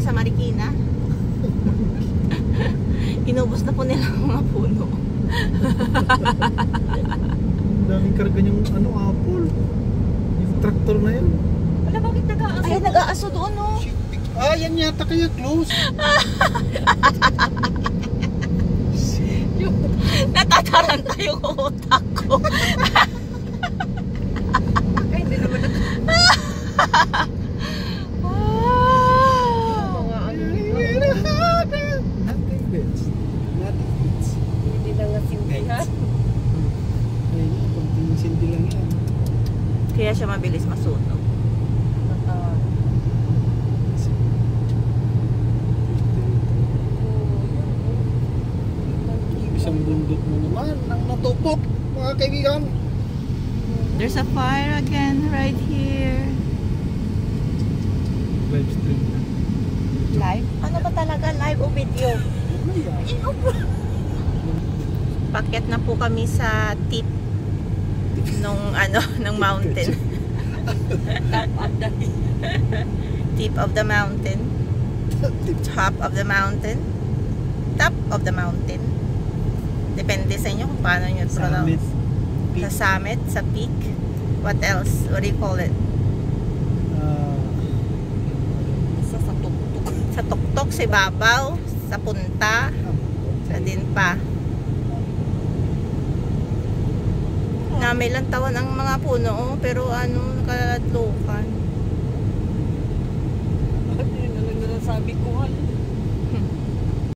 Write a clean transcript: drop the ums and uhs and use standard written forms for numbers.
kami sa Marikina. Inubos na po nila ang mga puno. Daming karga yung ano, apple. Yung tractor na yun. Wala, bakit nag-aaso? Ay, nag-aaso doon, no? Ah, yan yata kaya close. Natataranta yung utak ko. Ay, hindi naman mga ano dito. Nothing bits. Nothing bits. Hindi na nga sindihan. Ayun, konting sindi lang yan. Kaya siya mabilis masunog. Isang bundok mo naman nang natupok, mga kaibigan. There's a fire again right here. Live stream na. Live? Ano ba talaga? Live o video? Pakyat na po kami sa tip nung ano, ng mountain. Tip of the mountain. Top of the mountain. Top of the mountain. Depende sa inyo kung paano nyo pronounce. Sa summit, sa peak. What else? What do you call it? Sa tuktok. Sa tuktok, sa ibabaw, sa punta, sa din pa. Na may lantawan ang mga puno, pero ano, nakaladlokan.